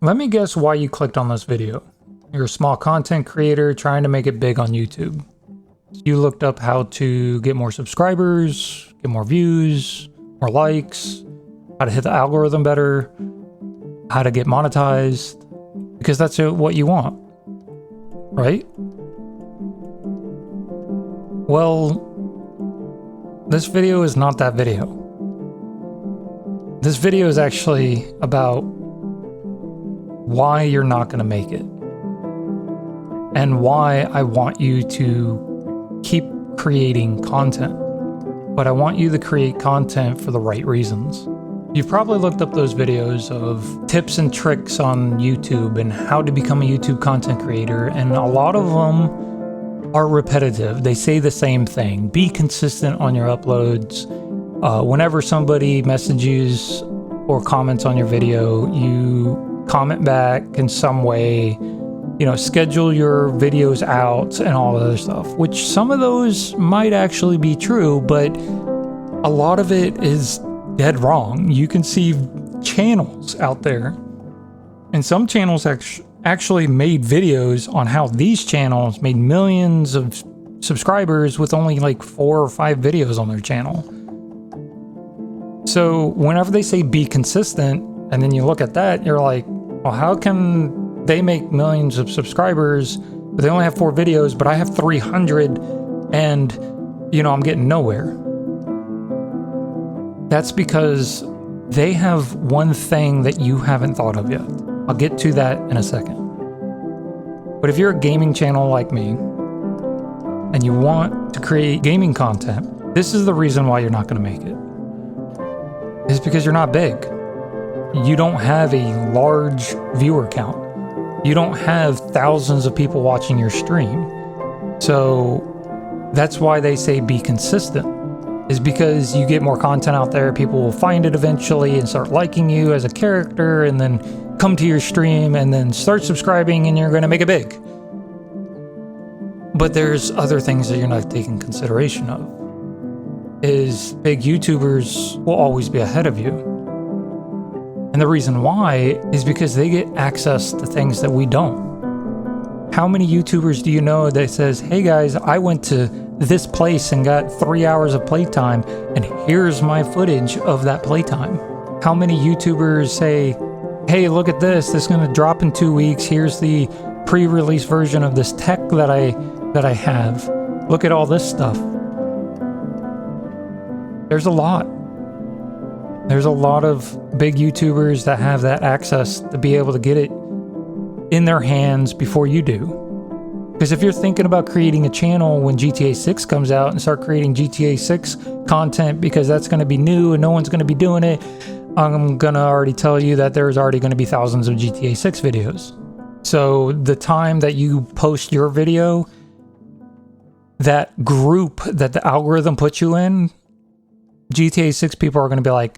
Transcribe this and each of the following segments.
Let me guess why you clicked on this video. You're a small content creator trying to make it big on YouTube. You looked up how to get more subscribers, get more views, more likes, how to hit the algorithm better, how to get monetized, because that's what you want, right? Well, this video is not that video. This video is actually about why you're not going to make it and why I want you to keep creating content. But I want you to create content for the right reasons. You've probably looked up those videos of tips and tricks on YouTube and how to become a YouTube content creator, and a lot of them are repetitive. They say the same thing. Be consistent on your uploads. Whenever somebody messages or comments on your video, you comment back in some way, schedule your videos out and all that other stuff, which some of those might actually be true, but a lot of it is dead wrong. You can see channels out there, and some channels actually made videos on how these channels made millions of subscribers with only like 4 or 5 videos on their channel. So whenever they say be consistent, and then you look at that, you're like, well, how can they make millions of subscribers, but they only have 4 videos, but I have 300 and, I'm getting nowhere? That's because they have one thing that you haven't thought of yet. I'll get to that in a second. But if you're a gaming channel like me and you want to create gaming content, this is the reason why you're not going to make it. It's because you're not big. You don't have a large viewer count. You don't have thousands of people watching your stream. So that's why they say be consistent, is because you get more content out there, people will find it eventually and start liking you as a character, and then come to your stream and then start subscribing, and you're going to make it big. But there's other things that you're not taking consideration of. Is big YouTubers will always be ahead of you. And the reason why is because they get access to things that we don't. How many YouTubers do you know that says, hey guys, I went to this place and got 3 hours of playtime, and here's my footage of that playtime? How many YouTubers say, hey, look at this is going to drop in 2 weeks. Here's the pre-release version of this tech that I have. Look at all this stuff. There's a lot. There's a lot of big YouTubers that have that access to be able to get it in their hands before you do. Because if you're thinking about creating a channel when GTA 6 comes out and start creating GTA 6 content because that's going to be new and no one's going to be doing it, I'm going to already tell you that there's already going to be thousands of GTA 6 videos. So the time that you post your video, that group that the algorithm puts you in, GTA 6 people are going to be like,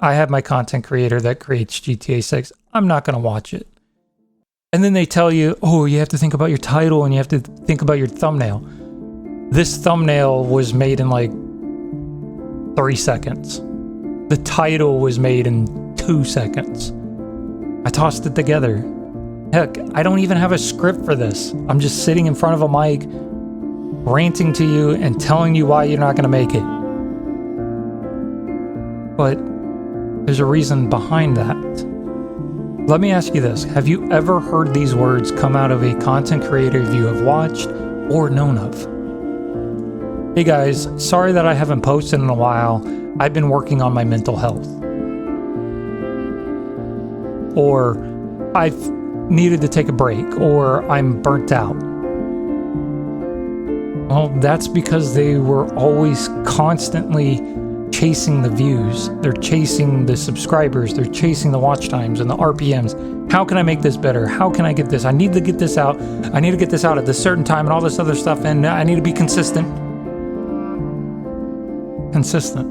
I have my content creator that creates GTA 6. I'm not going to watch it. And then they tell you, oh, you have to think about your title and you have to think about your thumbnail. This thumbnail was made in like 3 seconds. The title was made in 2 seconds. I tossed it together. Heck, I don't even have a script for this. I'm just sitting in front of a mic, ranting to you and telling you why you're not going to make it. But there's a reason behind that. Let me ask you this. Have you ever heard these words come out of a content creator you have watched or known of? Hey guys, sorry that I haven't posted in a while. I've been working on my mental health. Or I've needed to take a break, or I'm burnt out. Well, that's because they were always constantly chasing the views. They're chasing the subscribers. They're chasing the watch times and the RPMs. How can I make this better? How can I get this? I need to get this out. I need to get this out at this certain time and all this other stuff. And I need to be consistent. Consistent.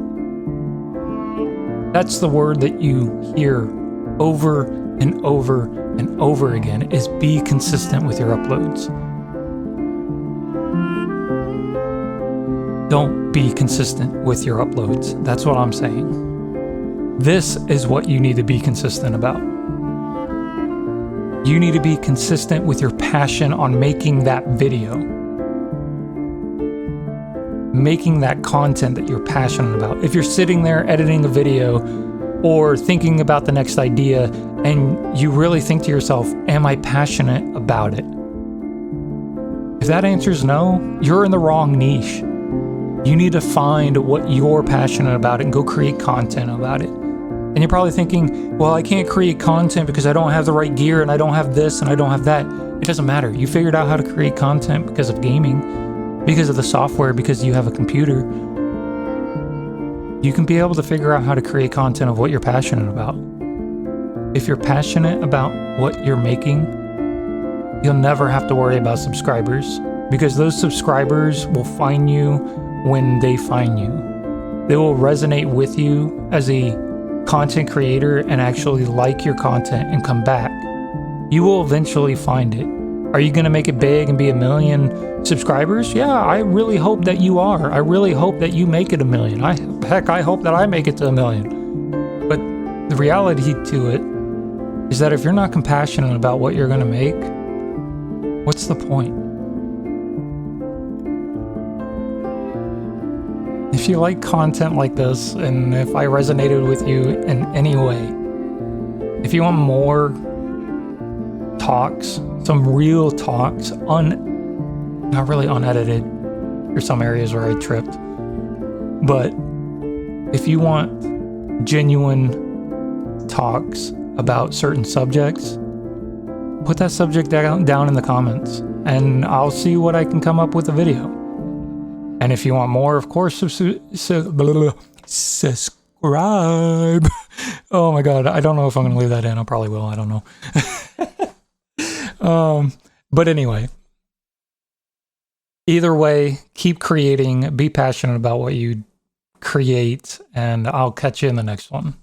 That's the word that you hear over and over and over again, is be consistent with your uploads. Don't be consistent with your uploads. That's what I'm saying. This is what you need to be consistent about. You need to be consistent with your passion on making that video, making that content that you're passionate about. If you're sitting there editing a video or thinking about the next idea and you really think to yourself, am I passionate about it? If that answer is no, you're in the wrong niche. You need to find what you're passionate about and go create content about it. And you're probably thinking, well, I can't create content because I don't have the right gear and I don't have this and I don't have that. It doesn't matter. You figured out how to create content because of gaming, because of the software, because you have a computer. You can be able to figure out how to create content of what you're passionate about. If you're passionate about what you're making, you'll never have to worry about subscribers, because those subscribers will find you when they find you. They will resonate with you as a content creator and actually like your content and come back. You will eventually find it. Are you going to make it big and be 1 million subscribers? Yeah, I really hope that you are. I really hope that you make it 1 million. I hope that I make it to 1 million. But the reality to it is that if you're not compassionate about what you're going to make, what's the point? If you like content like this, and if I resonated with you in any way, if you want more talks, some real talks, not really unedited, there's some areas where I tripped, but if you want genuine talks about certain subjects, put that subject down in the comments, and I'll see what I can come up with a video. And if you want more, of course, subscribe. Oh my God, I don't know if I'm going to leave that in. I probably will. I don't know. But anyway, either way, keep creating, be passionate about what you create, and I'll catch you in the next one.